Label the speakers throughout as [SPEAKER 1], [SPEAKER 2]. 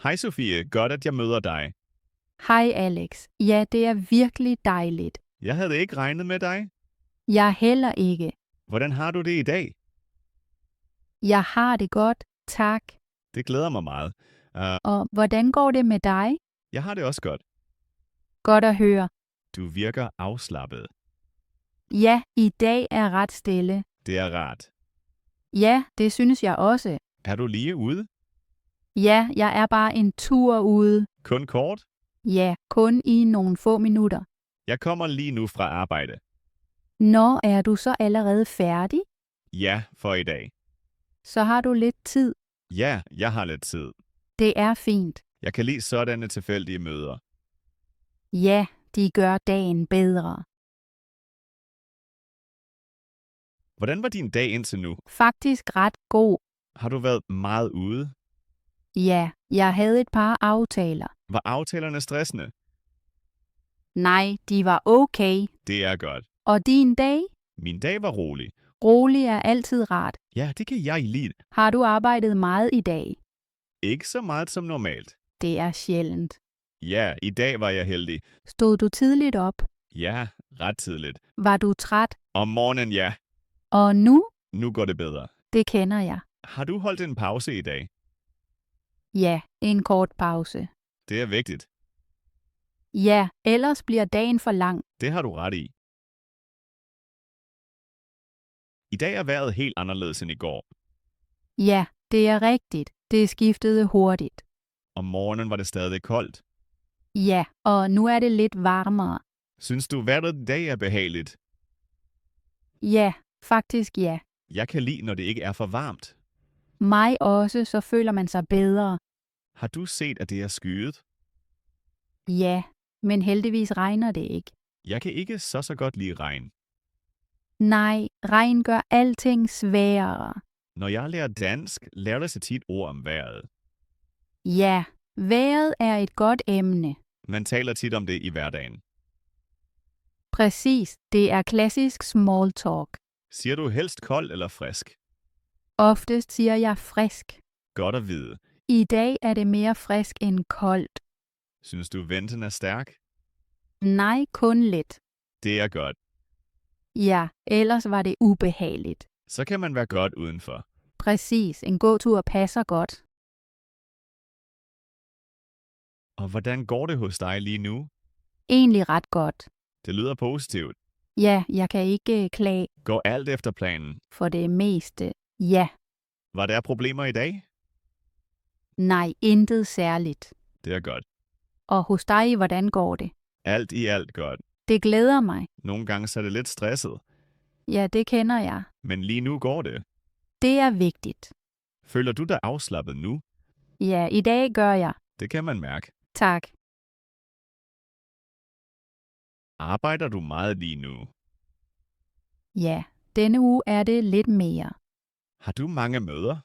[SPEAKER 1] Hej Sofie, godt at jeg møder dig.
[SPEAKER 2] Hej Alex. Ja, det er virkelig dejligt.
[SPEAKER 1] Jeg havde ikke regnet med dig.
[SPEAKER 2] Jeg heller ikke.
[SPEAKER 1] Hvordan har du det i dag?
[SPEAKER 2] Jeg har det godt, tak.
[SPEAKER 1] Det glæder mig meget.
[SPEAKER 2] Og hvordan går det med dig?
[SPEAKER 1] Jeg har det også godt.
[SPEAKER 2] Godt at høre.
[SPEAKER 1] Du virker afslappet.
[SPEAKER 2] Ja, i dag er ret stille.
[SPEAKER 1] Det er rart.
[SPEAKER 2] Ja, det synes jeg også.
[SPEAKER 1] Er du lige ude?
[SPEAKER 2] Ja, jeg er bare en tur ude.
[SPEAKER 1] Kun kort?
[SPEAKER 2] Ja, kun i nogle få minutter.
[SPEAKER 1] Jeg kommer lige nu fra arbejde.
[SPEAKER 2] Nå, er du så allerede færdig?
[SPEAKER 1] Ja, for i dag.
[SPEAKER 2] Så har du lidt tid.
[SPEAKER 1] Ja, jeg har lidt tid.
[SPEAKER 2] Det er fint.
[SPEAKER 1] Jeg kan lide sådanne tilfældige møder.
[SPEAKER 2] Ja, de gør dagen bedre.
[SPEAKER 1] Hvordan var din dag indtil nu?
[SPEAKER 2] Faktisk ret god.
[SPEAKER 1] Har du været meget ude?
[SPEAKER 2] Ja, jeg havde et par aftaler.
[SPEAKER 1] Var aftalerne stressende?
[SPEAKER 2] Nej, de var okay.
[SPEAKER 1] Det er godt.
[SPEAKER 2] Og din dag?
[SPEAKER 1] Min dag var rolig.
[SPEAKER 2] Rolig er altid rart.
[SPEAKER 1] Ja, det kan jeg lide.
[SPEAKER 2] Har du arbejdet meget i dag?
[SPEAKER 1] Ikke så meget som normalt.
[SPEAKER 2] Det er sjældent.
[SPEAKER 1] Ja, i dag var jeg heldig.
[SPEAKER 2] Stod du tidligt op?
[SPEAKER 1] Ja, ret tidligt.
[SPEAKER 2] Var du træt?
[SPEAKER 1] Om morgenen, ja.
[SPEAKER 2] Og nu?
[SPEAKER 1] Nu går det bedre.
[SPEAKER 2] Det kender jeg.
[SPEAKER 1] Har du holdt en pause i dag?
[SPEAKER 2] Ja, en kort pause.
[SPEAKER 1] Det er vigtigt.
[SPEAKER 2] Ja, ellers bliver dagen for lang.
[SPEAKER 1] Det har du ret i. I dag er vejret helt anderledes end i går.
[SPEAKER 2] Ja, det er rigtigt. Det skiftede hurtigt.
[SPEAKER 1] Om morgenen var det stadig koldt.
[SPEAKER 2] Ja, og nu er det lidt varmere.
[SPEAKER 1] Synes du, vejret i dag er behageligt?
[SPEAKER 2] Ja, faktisk ja.
[SPEAKER 1] Jeg kan lide, når det ikke er for varmt.
[SPEAKER 2] Mig også, så føler man sig bedre.
[SPEAKER 1] Har du set, at det er skyet?
[SPEAKER 2] Ja, men heldigvis regner det ikke.
[SPEAKER 1] Jeg kan ikke så godt lide regn.
[SPEAKER 2] Nej, regn gør alting sværere.
[SPEAKER 1] Når jeg lærer dansk, lærer jeg så tit ord om vejret.
[SPEAKER 2] Ja, vejret er et godt emne.
[SPEAKER 1] Man taler tit om det i hverdagen.
[SPEAKER 2] Præcis, det er klassisk small talk.
[SPEAKER 1] Siger du helst kold eller frisk?
[SPEAKER 2] Oftest siger jeg frisk.
[SPEAKER 1] Godt at vide.
[SPEAKER 2] I dag er det mere frisk end koldt.
[SPEAKER 1] Synes du, vinden er stærk?
[SPEAKER 2] Nej, kun lidt.
[SPEAKER 1] Det er godt.
[SPEAKER 2] Ja, ellers var det ubehageligt.
[SPEAKER 1] Så kan man være godt udenfor.
[SPEAKER 2] Præcis, en gåtur passer godt.
[SPEAKER 1] Og hvordan går det hos dig lige nu?
[SPEAKER 2] Egentlig ret godt.
[SPEAKER 1] Det lyder positivt.
[SPEAKER 2] Ja, jeg kan ikke klage
[SPEAKER 1] Går alt efter planen?
[SPEAKER 2] for det meste. Ja,
[SPEAKER 1] Var der problemer i dag?
[SPEAKER 2] nej, intet særligt.
[SPEAKER 1] Det er godt.
[SPEAKER 2] Og hos dig, hvordan går det?
[SPEAKER 1] Alt i alt godt.
[SPEAKER 2] Det glæder mig.
[SPEAKER 1] Nogle gange så er det lidt stresset,
[SPEAKER 2] Ja, det kender jeg.
[SPEAKER 1] men lige nu går det.
[SPEAKER 2] Det er vigtigt.
[SPEAKER 1] Føler du dig afslappet nu?
[SPEAKER 2] Ja, i dag gør jeg.
[SPEAKER 1] Det kan man mærke.
[SPEAKER 2] Tak.
[SPEAKER 1] Arbejder du meget lige nu?
[SPEAKER 2] Ja, denne uge er det lidt mere.
[SPEAKER 1] Har du mange møder?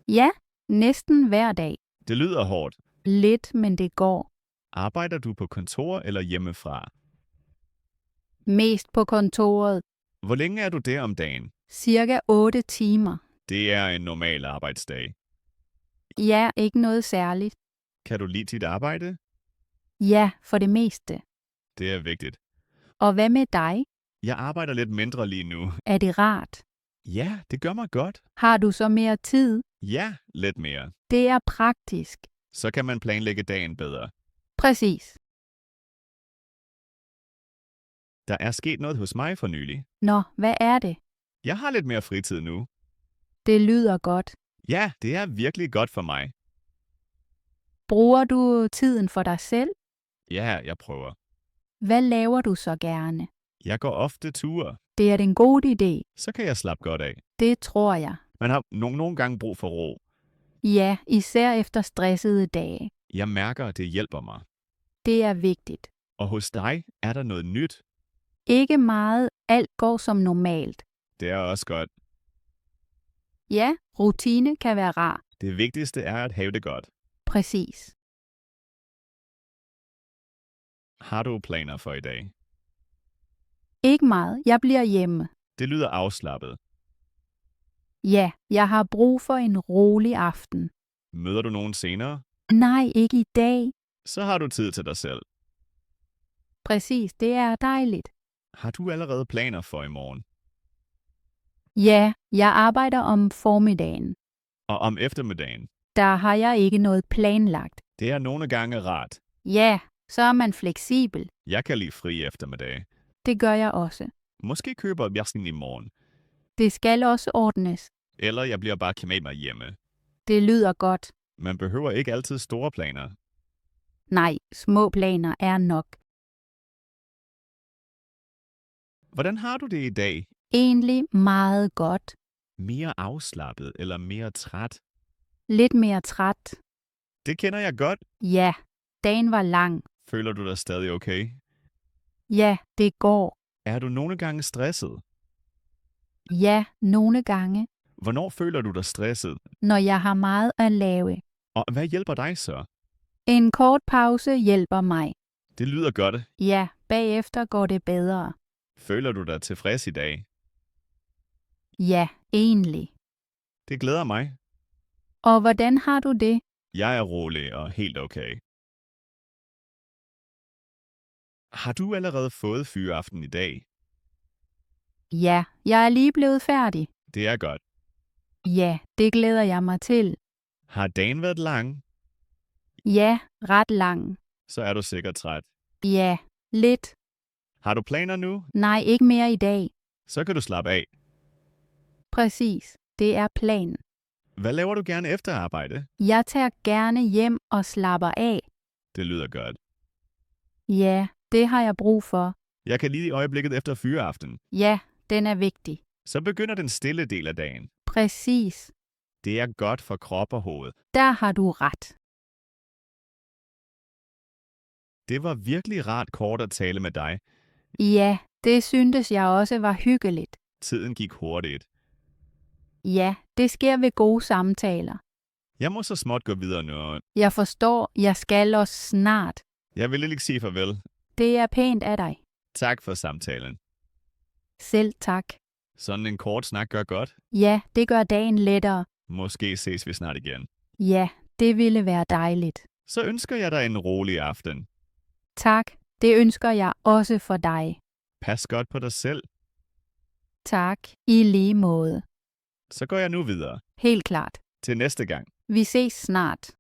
[SPEAKER 2] Ja, næsten hver dag.
[SPEAKER 1] Det lyder hårdt.
[SPEAKER 2] Lidt, men det går.
[SPEAKER 1] Arbejder du på kontor eller hjemmefra?
[SPEAKER 2] Mest på kontoret.
[SPEAKER 1] Hvor længe er du der om dagen?
[SPEAKER 2] Cirka 8 timer.
[SPEAKER 1] Det er en normal arbejdsdag.
[SPEAKER 2] Ja, ikke noget særligt.
[SPEAKER 1] Kan du lide dit arbejde?
[SPEAKER 2] Ja, for det meste.
[SPEAKER 1] Det er vigtigt.
[SPEAKER 2] Og hvad med dig?
[SPEAKER 1] Jeg arbejder lidt mindre lige nu.
[SPEAKER 2] Er det rart?
[SPEAKER 1] Ja, det gør mig godt.
[SPEAKER 2] Har du så mere tid?
[SPEAKER 1] Ja, lidt mere.
[SPEAKER 2] Det er praktisk.
[SPEAKER 1] Så kan man planlægge dagen bedre.
[SPEAKER 2] Præcis.
[SPEAKER 1] Der er sket noget hos mig for nylig.
[SPEAKER 2] Nå, hvad er det?
[SPEAKER 1] Jeg har lidt mere fritid nu.
[SPEAKER 2] Det lyder godt.
[SPEAKER 1] Ja, det er virkelig godt for mig.
[SPEAKER 2] Bruger du tiden for dig selv?
[SPEAKER 1] Ja, jeg prøver.
[SPEAKER 2] Hvad laver du så gerne?
[SPEAKER 1] Jeg går ofte ture.
[SPEAKER 2] Det er en god idé.
[SPEAKER 1] Så kan jeg slappe godt af.
[SPEAKER 2] Det tror jeg.
[SPEAKER 1] Man har nogle gange brug for ro.
[SPEAKER 2] Ja, især efter stressede dage.
[SPEAKER 1] Jeg mærker, at det hjælper mig.
[SPEAKER 2] Det er vigtigt.
[SPEAKER 1] Og hos dig er der noget nyt.
[SPEAKER 2] Ikke meget. Alt går som normalt.
[SPEAKER 1] Det er også godt.
[SPEAKER 2] Ja, rutine kan være rar.
[SPEAKER 1] Det vigtigste er at have det godt.
[SPEAKER 2] Præcis.
[SPEAKER 1] Har du planer for i dag?
[SPEAKER 2] Ikke meget. Jeg bliver hjemme.
[SPEAKER 1] Det lyder afslappet.
[SPEAKER 2] Ja, jeg har brug for en rolig aften.
[SPEAKER 1] Møder du nogen senere?
[SPEAKER 2] Nej, ikke i dag.
[SPEAKER 1] Så har du tid til dig selv.
[SPEAKER 2] Præcis, det er dejligt.
[SPEAKER 1] Har du allerede planer for i morgen?
[SPEAKER 2] Ja, jeg arbejder om formiddagen.
[SPEAKER 1] Og om eftermiddagen?
[SPEAKER 2] Der har jeg ikke noget planlagt.
[SPEAKER 1] Det er nogle gange rart.
[SPEAKER 2] Ja, så er man fleksibel.
[SPEAKER 1] Jeg kan lide fri eftermiddag.
[SPEAKER 2] Det gør jeg også.
[SPEAKER 1] Måske køber jeg sådan i morgen.
[SPEAKER 2] Det skal også ordnes.
[SPEAKER 1] Eller jeg bliver bare med mig hjemme.
[SPEAKER 2] Det lyder godt.
[SPEAKER 1] Man behøver ikke altid store planer.
[SPEAKER 2] Nej, små planer er nok.
[SPEAKER 1] Hvordan har du det i dag?
[SPEAKER 2] Egentlig meget godt.
[SPEAKER 1] Mere afslappet eller mere træt?
[SPEAKER 2] Lidt mere træt.
[SPEAKER 1] Det kender jeg godt.
[SPEAKER 2] Ja, dagen var lang.
[SPEAKER 1] Føler du dig stadig okay?
[SPEAKER 2] Ja, det går.
[SPEAKER 1] Er du nogle gange stresset?
[SPEAKER 2] Ja, nogle gange,
[SPEAKER 1] Hvornår føler du dig stresset?
[SPEAKER 2] når jeg har meget at lave.
[SPEAKER 1] Og hvad hjælper dig så?
[SPEAKER 2] En kort pause hjælper mig.
[SPEAKER 1] Det lyder godt.
[SPEAKER 2] Ja, bagefter går det bedre.
[SPEAKER 1] Føler du dig tilfreds i dag?
[SPEAKER 2] Ja, egentlig.
[SPEAKER 1] Det glæder mig.
[SPEAKER 2] Og hvordan har du det?
[SPEAKER 1] Jeg er rolig og helt okay. Har du allerede fået fyraften i dag?
[SPEAKER 2] Ja, jeg er lige blevet færdig.
[SPEAKER 1] Det er godt.
[SPEAKER 2] Ja, det glæder jeg mig til.
[SPEAKER 1] Har dagen været lang?
[SPEAKER 2] Ja, ret lang.
[SPEAKER 1] Så er du sikkert træt.
[SPEAKER 2] Ja, lidt.
[SPEAKER 1] Har du planer nu?
[SPEAKER 2] Nej, ikke mere i dag.
[SPEAKER 1] Så kan du slappe af.
[SPEAKER 2] Præcis, det er planen.
[SPEAKER 1] Hvad laver du gerne efter arbejde?
[SPEAKER 2] Jeg tager gerne hjem og slapper af.
[SPEAKER 1] Det lyder godt.
[SPEAKER 2] Ja, det har jeg brug for.
[SPEAKER 1] Jeg kan lide øjeblikket efter fyraften.
[SPEAKER 2] Ja, den er vigtig.
[SPEAKER 1] Så begynder den stille del af dagen.
[SPEAKER 2] Præcis.
[SPEAKER 1] Det er godt for krop og hoved.
[SPEAKER 2] Der har du ret.
[SPEAKER 1] Det var virkelig rart kort at tale med dig.
[SPEAKER 2] Ja, det syntes jeg også var hyggeligt.
[SPEAKER 1] Tiden gik hurtigt.
[SPEAKER 2] Ja, det sker ved gode samtaler.
[SPEAKER 1] Jeg må så småt gå videre nu.
[SPEAKER 2] Jeg forstår, jeg skal også snart.
[SPEAKER 1] Jeg vil ikke sige farvel.
[SPEAKER 2] Det er pænt af dig.
[SPEAKER 1] Tak for samtalen.
[SPEAKER 2] Selv tak.
[SPEAKER 1] Sådan en kort snak gør godt.
[SPEAKER 2] Ja, det gør dagen lettere.
[SPEAKER 1] Måske ses vi snart igen.
[SPEAKER 2] Ja, det ville være dejligt.
[SPEAKER 1] Så ønsker jeg dig en rolig aften.
[SPEAKER 2] Tak, det ønsker jeg også for dig.
[SPEAKER 1] Pas godt på dig selv.
[SPEAKER 2] Tak, i lige måde.
[SPEAKER 1] Så går jeg nu videre.
[SPEAKER 2] Helt klart.
[SPEAKER 1] Til næste gang.
[SPEAKER 2] Vi ses snart.